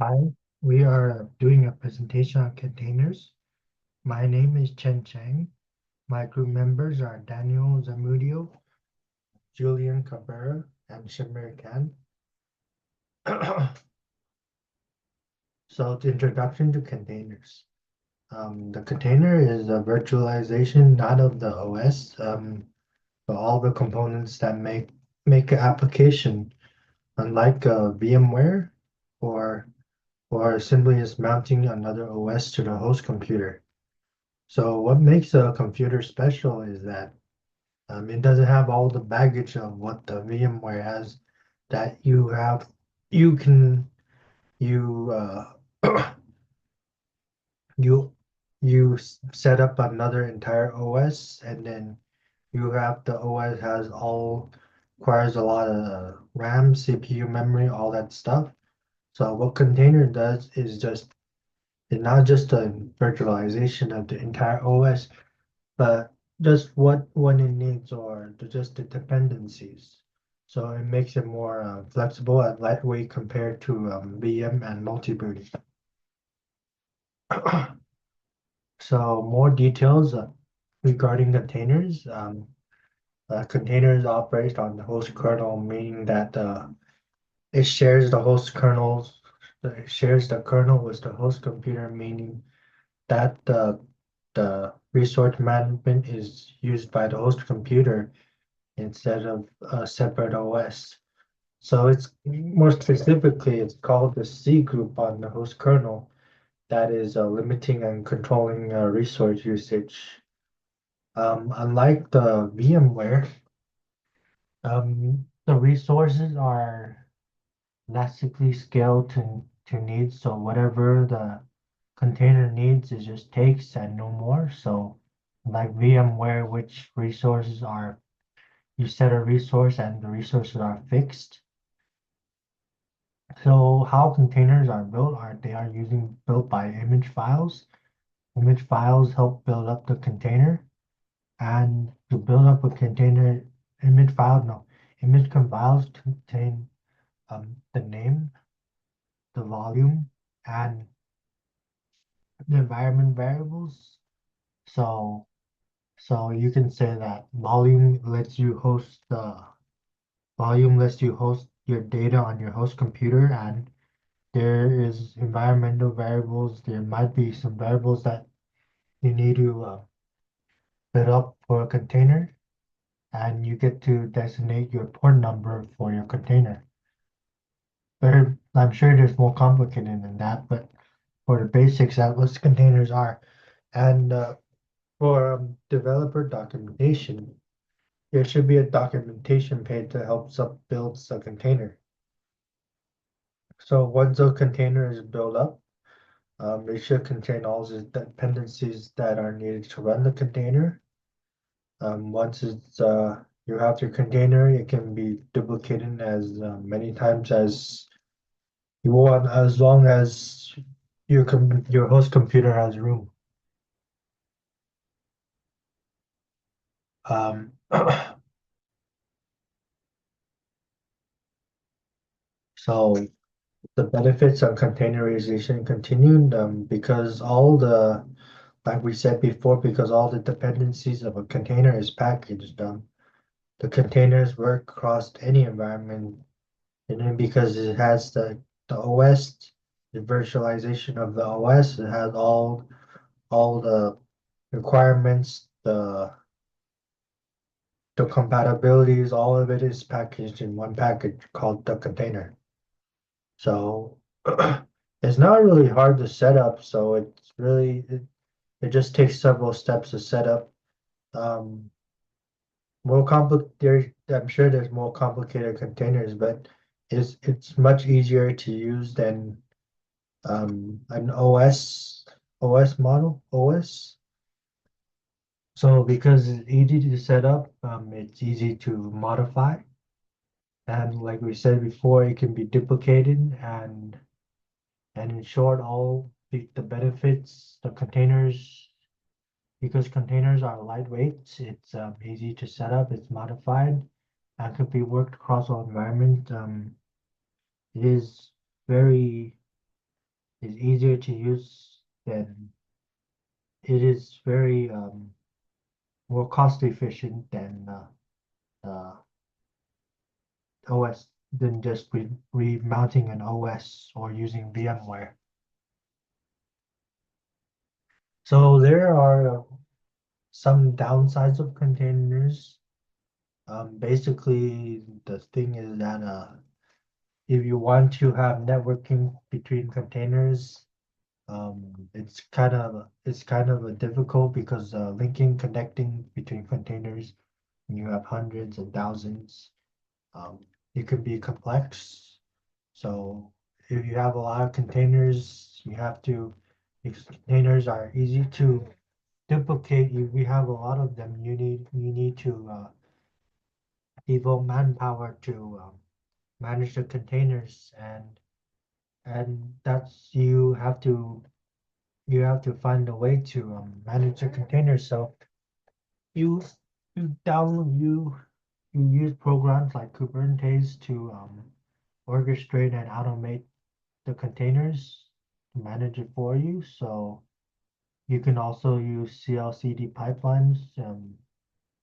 Hi, we are doing a presentation on containers. My name is Chen Chang. My group members are Daniel Zamudio, Julian Cabrera, and Shamir Khan. So the introduction to containers. The container is a virtualization not of the OS, but all the components that make an application, unlike VMware or simply just mounting another OS to the host computer. So what makes a computer special is that it doesn't have all the baggage of what the VMware has. That you have, you can you you set up another entire OS, and then you have the OS has all requires a lot of RAM, CPU memory, all that stuff. So what container does is just it's not just a virtualization of the entire OS, but just what it needs or just the dependencies. So it makes it more flexible and lightweight compared to VM and multi-booting. So more details regarding containers. Containers operate on the host kernel, meaning that it shares the host kernels. It shares the kernel with the host computer, meaning that the resource management is used by the host computer instead of a separate OS. So it's more specifically, it's called the C group on the host kernel that is limiting and controlling resource usage. Unlike the VMware, the resources are elastically scaled to needs. So whatever the container needs, it just takes and no more. So like VMware, which resources are you set a resource and the resources are fixed. So how containers are built are they are using built by image files. Image files help build up the container, and to build up a container, image file no image files contain the name, the volume, and the environment variables. So you can say that volume lets you host your data on your host computer, and there is environmental variables. There might be some variables that you need to set up for a container, and you get to designate your port number for your container. But I'm sure there's more complicated than that, but for the basics, that's what containers are. And for developer documentation, there should be a documentation page that helps up builds a container. So once a container is built up, it should contain all the dependencies that are needed to run the container. Once you have your container, it can be duplicated as many times as you want, as long as your host computer has room. Um, so the benefits of containerization continued because like we said before, because all the dependencies of a container is packaged. The containers work across any environment. And then because it has the OS, the virtualization of the OS, it has all the requirements, the compatibilities, all of it is packaged in one package called the container. So it's not really hard to set up. So it just takes several steps to set up. Um, more complicated. I'm sure there's more complicated containers, but it's much easier to use than an OS model OS. So because it's easy to set up, it's easy to modify, and like we said before, it can be duplicated, and in short, all the benefits, the containers, because containers are lightweight, it's easy to set up, it's modified, and could be worked across all environment. It is very is easier to use, then it is very more cost efficient than uh, OS than just remounting an OS or using VMware. So there are some downsides of containers. Basically, the thing is that if you want to have networking between containers, it's kind of a difficult because connecting between containers, when you have hundreds and thousands, um, it can be complex. So if you have a lot of containers, because containers are easy to duplicate. If we have a lot of them, you need to devote manpower to manage the containers, and that's you have to find a way to manage the containers. So you you download you use programs like Kubernetes to orchestrate and automate the containers to manage it for you. So you can also use CI/CD pipelines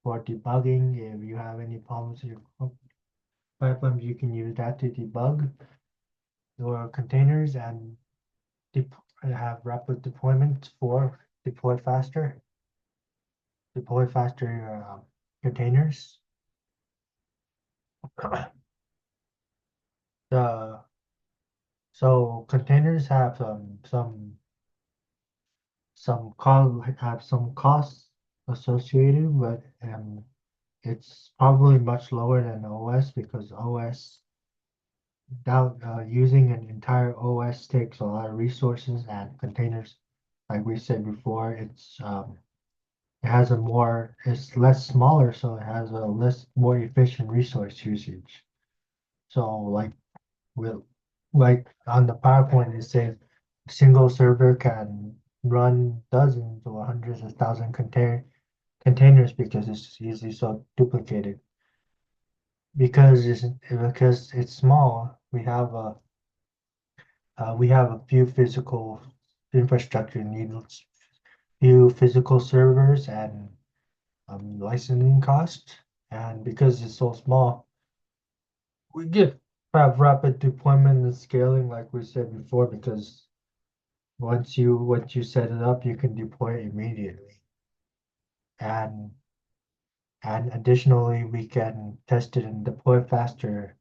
for debugging. If you have any problems with your pipelines, you can use that to debug your containers and have rapid deployment for deploy faster your containers. The so containers have some costs associated, but it's probably much lower than OS because OS without using an entire OS takes a lot of resources, and containers, like we said before, it's less smaller, so it has a less more efficient resource usage. So with like on the PowerPoint, it says a single server can run dozens or hundreds of thousand containers because it's easily so duplicated. Because it's small, we have a few physical infrastructure needs, few physical servers and licensing cost. And because it's so small, we get have rapid deployment and scaling, like we said before, because once you set it up, you can deploy it immediately. And and additionally, we can test it and deploy faster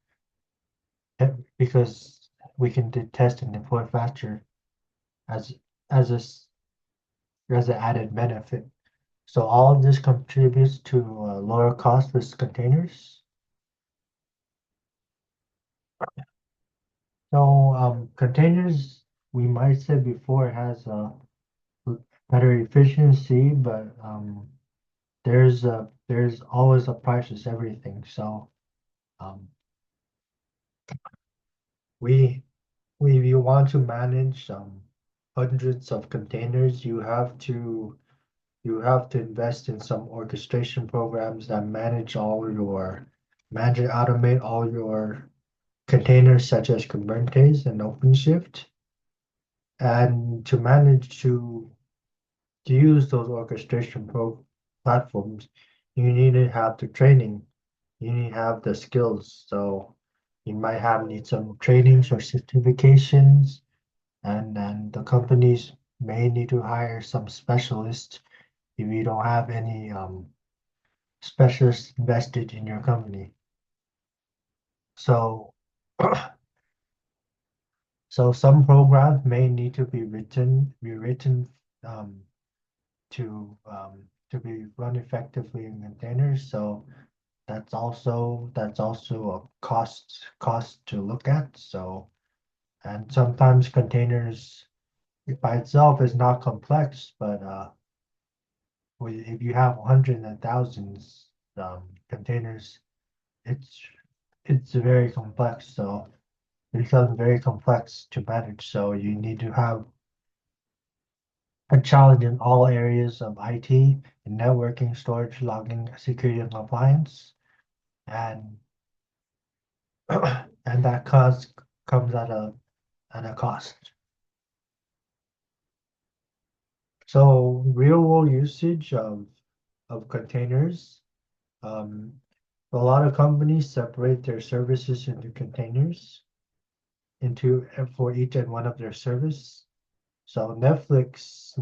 because we can test and deploy faster as as a as an added benefit. So all of this contributes to lower cost with containers. So containers, we might say before, it has a better efficiency, but there's always a price with everything. So um, we if you want to manage hundreds of containers, you have to invest in some orchestration programs that manage and automate all your containers such as Kubernetes and OpenShift. And to use those orchestration platforms, you need to have the training, you need to have the skills. So you might need some trainings or certifications, and then the companies may need to hire some specialists if you don't have any specialists invested in your company. So so some programs may need to be rewritten um, to be run effectively in containers. So that's also a cost to look at. So and sometimes containers by itself is not complex, but if you have hundreds and thousands containers, it's it's very complex. So it becomes very complex to manage. So you need to have a challenge in all areas of IT, in networking, storage, logging, security, and compliance, and and that cost comes at a cost. So real world usage of containers. A lot of companies separate their services into containers into for each and one of their service. So Netflix,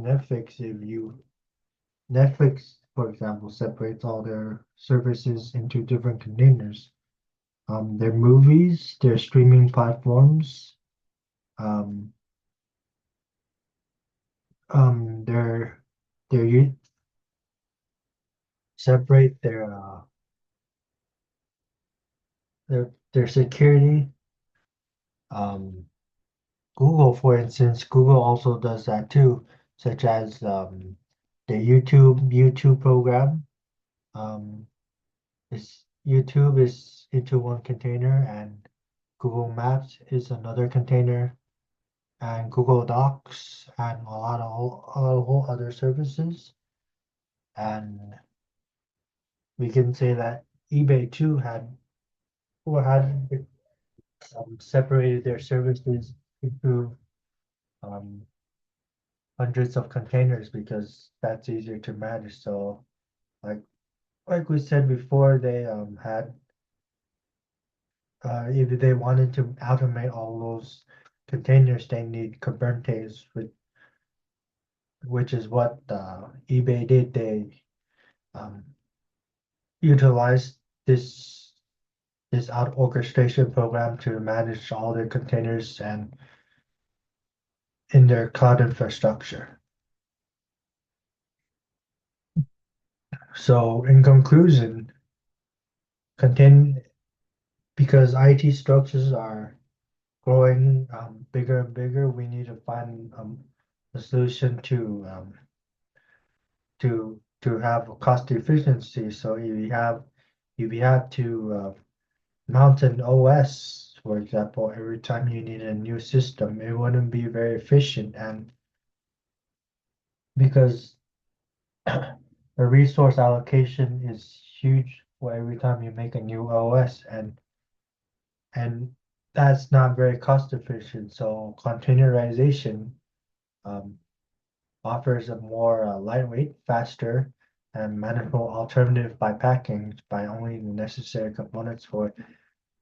for example, separates all their services into different containers. Their movies, their streaming platforms, um, um, their their separate their security. Um, Google, for instance, Google also does that too, such as the YouTube program. Um, YouTube is into one container, and Google Maps is another container, and Google Docs, and a lot of whole other services. And we can say that eBay too had separated their services into um, hundreds of containers because that's easier to manage. So like like we said before, they had if they wanted to automate all those containers, they need Kubernetes, which is what eBay did. They um, utilized this this out orchestration program to manage all their containers and in their cloud infrastructure. So in conclusion, contain because IT structures are growing bigger and bigger, we need to find a solution to have cost efficiency. So if you have to mount an OS, for example, every time you need a new system, it wouldn't be very efficient, and because the resource allocation is huge for every time you make a new OS, and that's not very cost efficient. So containerization um, offers a more lightweight, faster, and manageable alternative by packing by only the necessary components for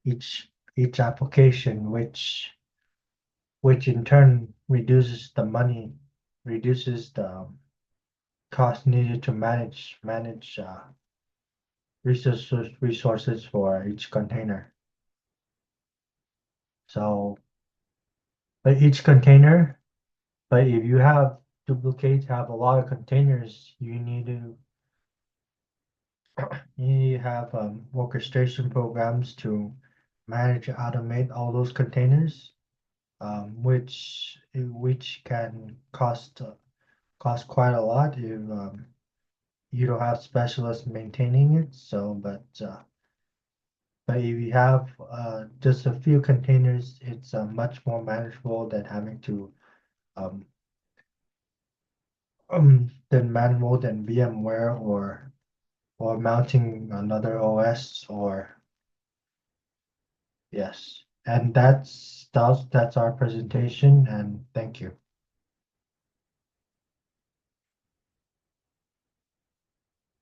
each application, which in turn reduces the cost needed to manage resources for each container. So, but each container, but if you have duplicates, have a lot of containers, you have orchestration programs to manage and automate all those containers, which can cost quite a lot if you don't have specialists maintaining it. So, but if you have just a few containers, it's much more manageable than having to um, than manual than VMware or mounting another OS or yes. And that's our presentation, and thank you.